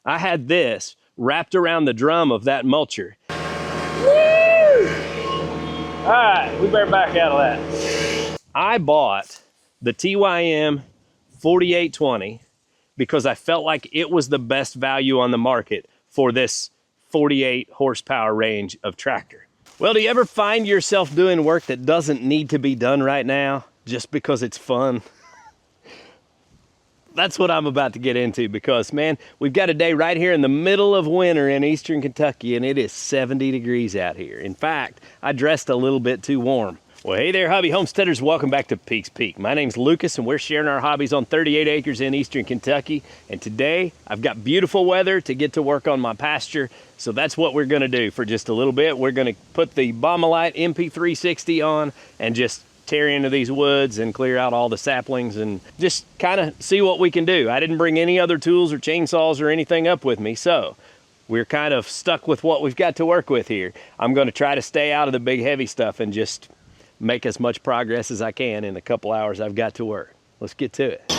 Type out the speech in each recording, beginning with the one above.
I had this wrapped around the drum of that mulcher. Woo! All right, we better back out of that. I bought the TYM 4820 because I felt like it was the best value on the market for this 48 horsepower range of tractor. Well, do you ever find yourself doing work that doesn't need to be done right now just because it's fun? That's what I'm about to get into because, man, we've got a day right here in the middle of winter in eastern Kentucky, and it is 70 degrees out here. In fact, I dressed a little bit too warm. Well, hey there, hobby homesteaders. Welcome back to Peak's Peak. My name's Lucas, and we're sharing our hobbies on 38 acres in eastern Kentucky. And today, I've got beautiful weather to get to work on my pasture. So that's what we're going to do for just a little bit. We're going to put the Baumalight MP360 on and just tear into these woods and clear out all the saplings and just kind of see what we can do. I didn't bring any other tools or chainsaws or anything up with me, so we're kind of stuck with what we've got to work with here. I'm going to try to stay out of the big heavy stuff and just make as much progress as I can in the couple hours I've got to work. Let's get to it.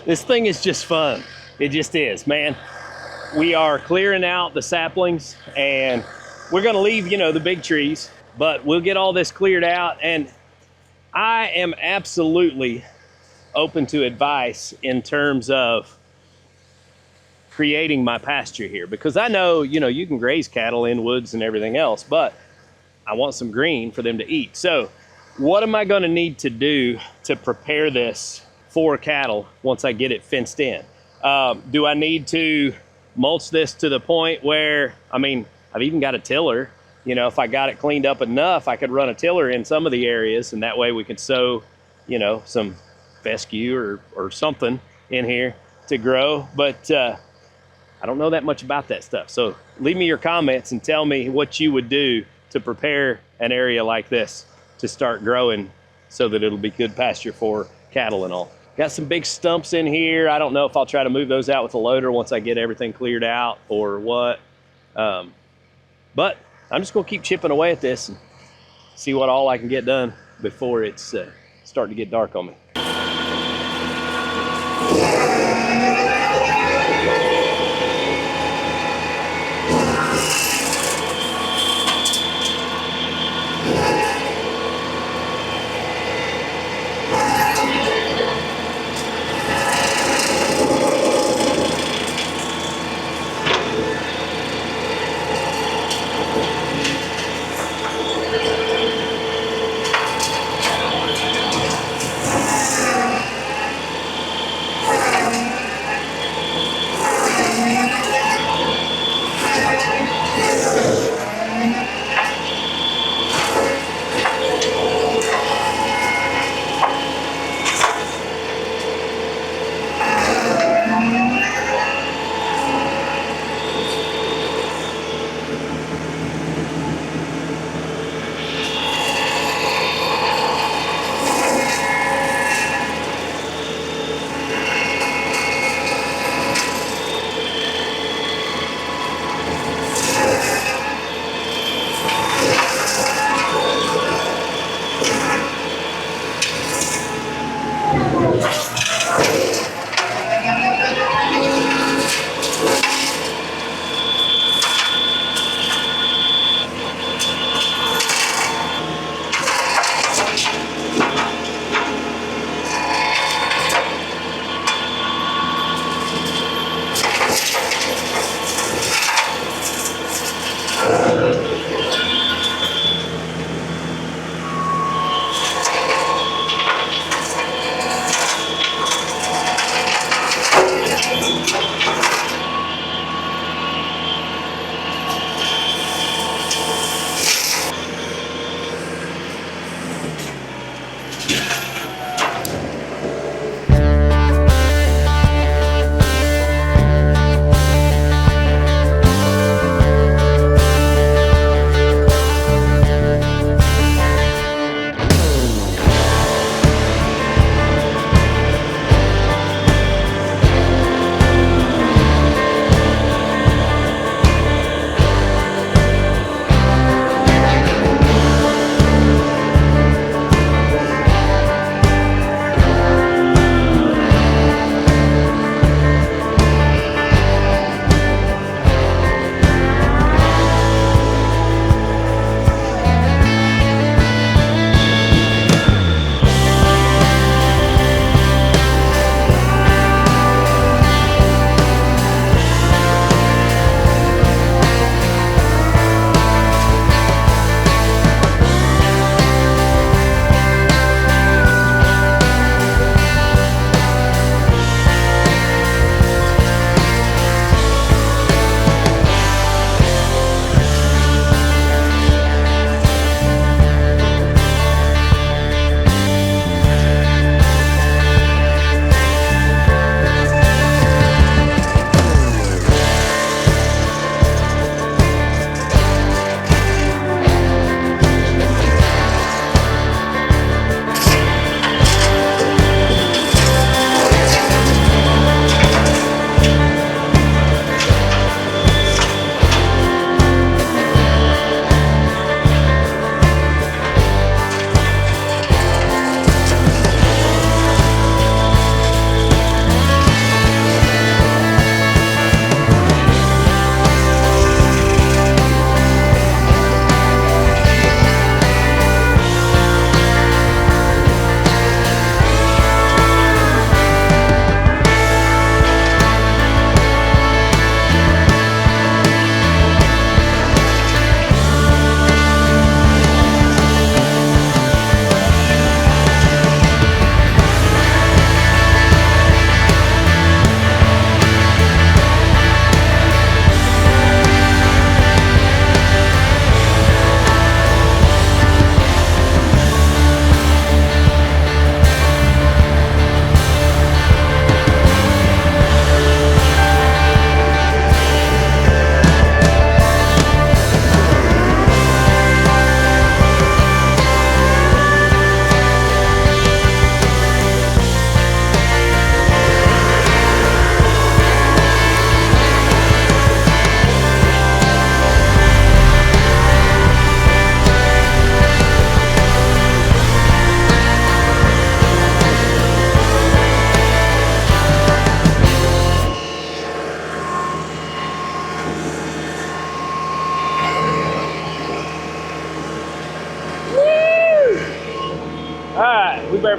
This thing is just fun. It just is, man. We are clearing out the saplings, and we're gonna leave, you know, the big trees, but we'll get all this cleared out. And I am absolutely open to advice in terms of creating my pasture here, because I know, you know, you can graze cattle in woods and everything else, but I want some green for them to eat. So what am I gonna need to do to prepare this for cattle once I get it fenced in? Do I need to mulch this to the point where, I mean, I've even got a tiller. You know, if I got it cleaned up enough, I could run a tiller in some of the areas, and that way we could sow, you know, some fescue or something in here to grow. But I don't know that much about that stuff. So leave me your comments and tell me what you would do to prepare an area like this to start growing so that it'll be good pasture for cattle and all. Got some big stumps in here. I don't know if I'll try to move those out with a loader once I get everything cleared out or what. But I'm just gonna keep chipping away at this and see what all I can get done before it's starting to get dark on me.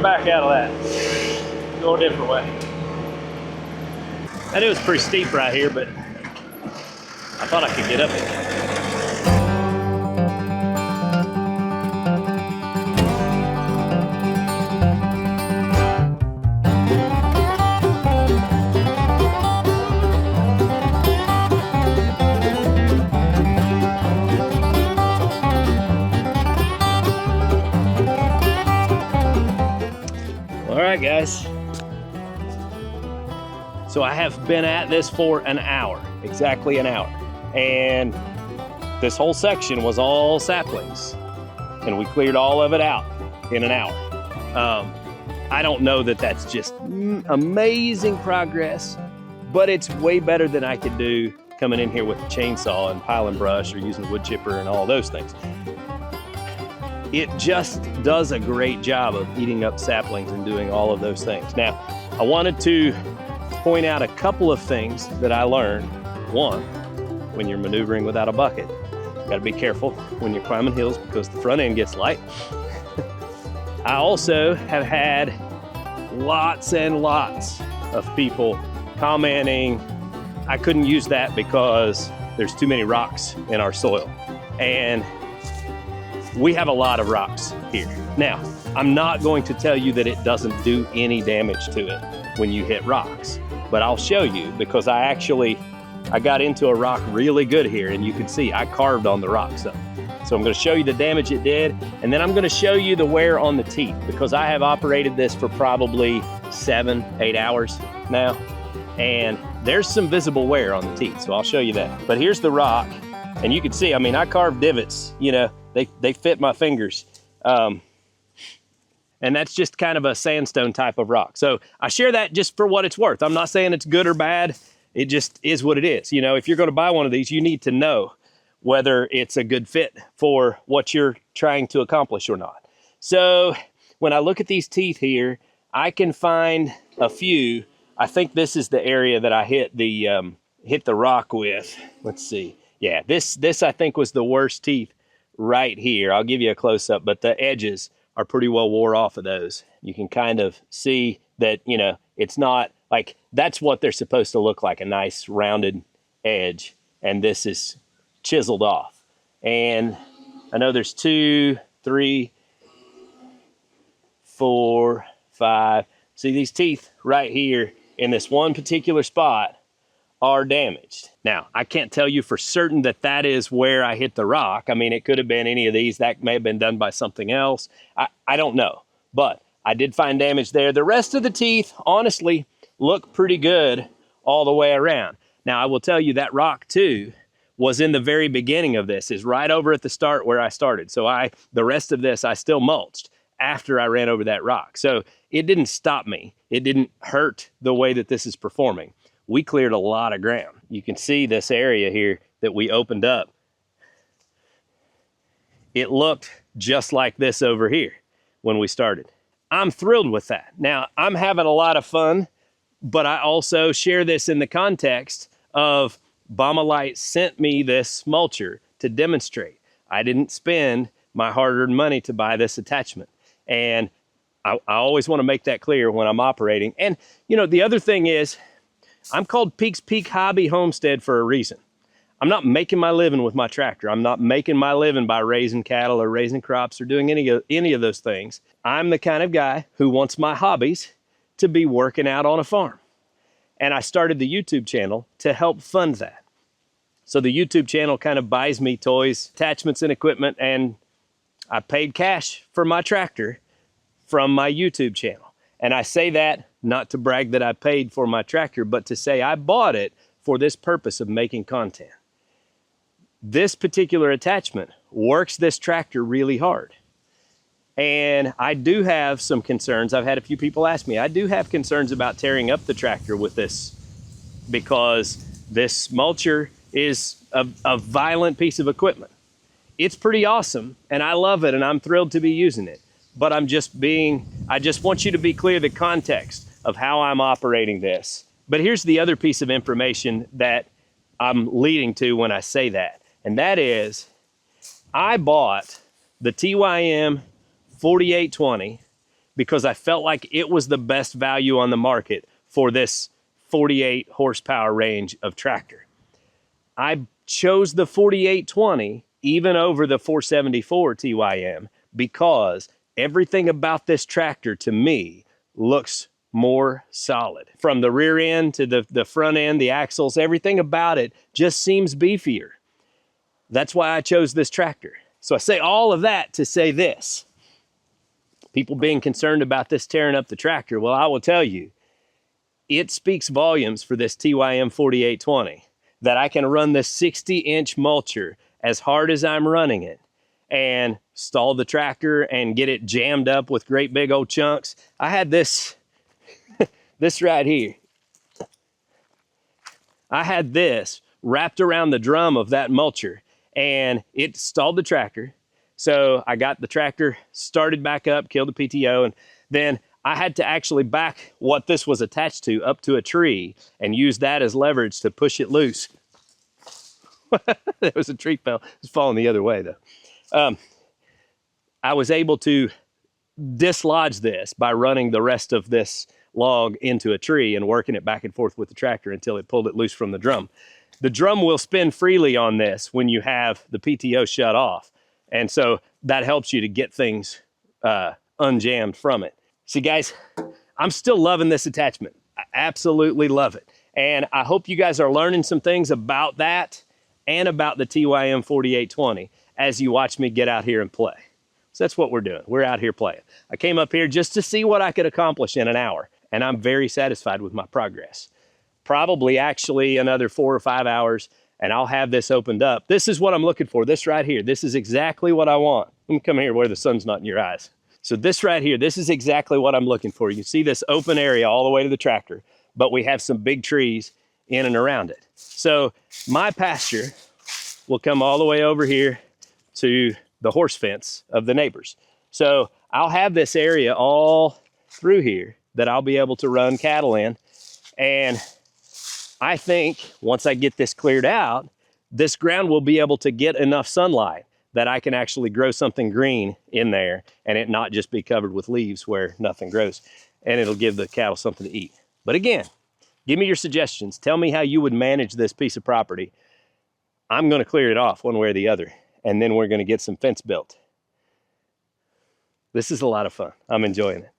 back out of that. Go a different way. That was pretty steep right here, but I thought I could get up it. All right, guys. So I have been at this for an hour, exactly an hour. And this whole section was all saplings. And we cleared all of it out in an hour. I don't know that that's just amazing progress, but it's way better than I could do coming in here with a chainsaw and piling brush or using a wood chipper and all those things. It just does a great job of eating up saplings and doing all of those things. Now, I wanted to point out a couple of things that I learned. One, when you're maneuvering without a bucket, you gotta be careful when you're climbing hills because the front end gets light. I also have had lots and lots of people commenting, I couldn't use that because there's too many rocks in our soil. And we have a lot of rocks here. Now, I'm not going to tell you that it doesn't do any damage to it when you hit rocks, but I'll show you because I got into a rock really good here and you can see I carved on the rock some. So I'm gonna show you the damage it did, and then I'm gonna show you the wear on the teeth because I have operated this for probably 7-8 hours now, and there's some visible wear on the teeth, so I'll show you that. But here's the rock, and you can see, I mean, I carved divots, you know, they fit my fingers. And that's just kind of a sandstone type of rock. So I share that just for what it's worth. I'm not saying it's good or bad. It just is what it is. You know, if you're gonna buy one of these, you need to know whether it's a good fit for what you're trying to accomplish or not. So when I look at these teeth here, I can find a few. I think this is the area that I hit the rock with. Let's see. Yeah, this I think was the worst teeth right here. I'll give you a close-up, but the edges are pretty well wore off of those. You can kind of see that, you know, it's not like, that's what they're supposed to look like, a nice rounded edge, and this is chiseled off. And I know there's 2, 3, 4, 5. See these teeth right here in this one particular spot are damaged. Now, I can't tell you for certain that that is where I hit the rock. I mean, it could have been any of these. That may have been done by something else. I don't know, but I did find damage there. The rest of the teeth, honestly, look pretty good all the way around. Now, I will tell you that rock too was in the very beginning of this, is right over at the start where I started. So the rest of this, I still mulched after I ran over that rock. So it didn't stop me. It didn't hurt the way that this is performing. We cleared a lot of ground. You can see this area here that we opened up. It looked just like this over here when we started. I'm thrilled with that. Now, I'm having a lot of fun, but I also share this in the context of Baumalight sent me this mulcher to demonstrate. I didn't spend my hard-earned money to buy this attachment. And I always want to make that clear when I'm operating. And, you know, the other thing is, I'm called Peak Hobby Homestead for a reason. I'm not making my living with my tractor. I'm not making my living by raising cattle or raising crops or doing any of those things. I'm the kind of guy who wants my hobbies to be working out on a farm. And I started the YouTube channel to help fund that. So the YouTube channel kind of buys me toys, attachments, and equipment, and I paid cash for my tractor from my YouTube channel. And I say that not to brag that I paid for my tractor, but to say I bought it for this purpose of making content. This particular attachment works this tractor really hard. And I do have some concerns. I've had a few people ask me, I do have concerns about tearing up the tractor with this because this mulcher is a violent piece of equipment. It's pretty awesome and I love it and I'm thrilled to be using it. But I just want you to be clear the context of how I'm operating this. But here's the other piece of information that I'm leading to when I say that. And that is, I bought the TYM 4820 because I felt like it was the best value on the market for this 48 horsepower range of tractor. I chose the 4820 even over the 474 TYM because everything about this tractor to me looks more solid. From the rear end to the front end, the axles, everything about it just seems beefier. That's why I chose this tractor. So I say all of that to say this. People being concerned about this tearing up the tractor, well, I will tell you, it speaks volumes for this TYM 4820 that I can run this 60-inch mulcher as hard as I'm running it and stall the tractor and get it jammed up with great big old chunks. I had this, this right here. I had this wrapped around the drum of that mulcher and it stalled the tractor. So I got the tractor started back up, killed the PTO, and then I had to actually back what this was attached to up to a tree and use that as leverage to push it loose. There was a tree fell. It was falling the other way though. I was able to dislodge this by running the rest of this log into a tree and working it back and forth with the tractor until it pulled it loose from the drum. The drum will spin freely on this when you have the PTO shut off. And so that helps you to get things unjammed from it. See guys, I'm still loving this attachment. I absolutely love it. And I hope you guys are learning some things about that and about the TYM 4820 as you watch me get out here and play. So that's what we're doing. We're out here playing. I came up here just to see what I could accomplish in an hour, and I'm very satisfied with my progress. Probably actually another 4 or 5 hours, and I'll have this opened up. This is what I'm looking for, this right here. This is exactly what I want. Let me come here where the sun's not in your eyes. So this right here, this is exactly what I'm looking for. You see this open area all the way to the tractor, but we have some big trees in and around it. So my pasture will come all the way over here to the horse fence of the neighbors. So I'll have this area all through here that I'll be able to run cattle in. And I think once I get this cleared out, this ground will be able to get enough sunlight that I can actually grow something green in there and it not just be covered with leaves where nothing grows. And it'll give the cattle something to eat. But again, give me your suggestions. Tell me how you would manage this piece of property. I'm gonna clear it off one way or the other, and then we're gonna get some fence built. This is a lot of fun. I'm enjoying it.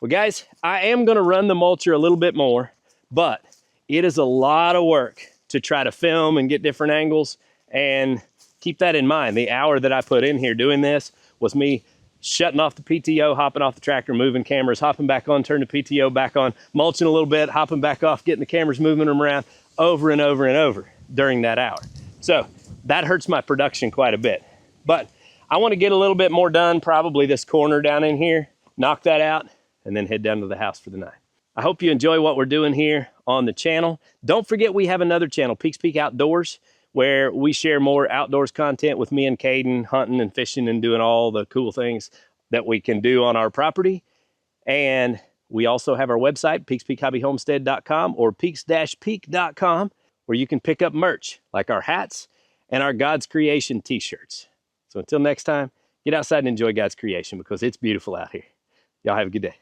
Well guys, I am gonna run the mulcher a little bit more, but it is a lot of work to try to film and get different angles, and keep that in mind. The hour that I put in here doing this was me shutting off the PTO, hopping off the tractor, moving cameras, hopping back on, turn the PTO back on, mulching a little bit, hopping back off, getting the cameras, moving them around over and over and over during that hour. So that hurts my production quite a bit. But I want to get a little bit more done, probably this corner down in here, knock that out, and then head down to the house for the night. I hope you enjoy what we're doing here on the channel. Don't forget we have another channel, Peak's Peak Outdoors, where we share more outdoors content with me and Caden, hunting and fishing and doing all the cool things that we can do on our property. And we also have our website, peakspeakhobbyhomestead.com or peaks-peak.com, where you can pick up merch like our hats and our God's Creation t-shirts. So until next time, get outside and enjoy God's creation because it's beautiful out here. Y'all have a good day.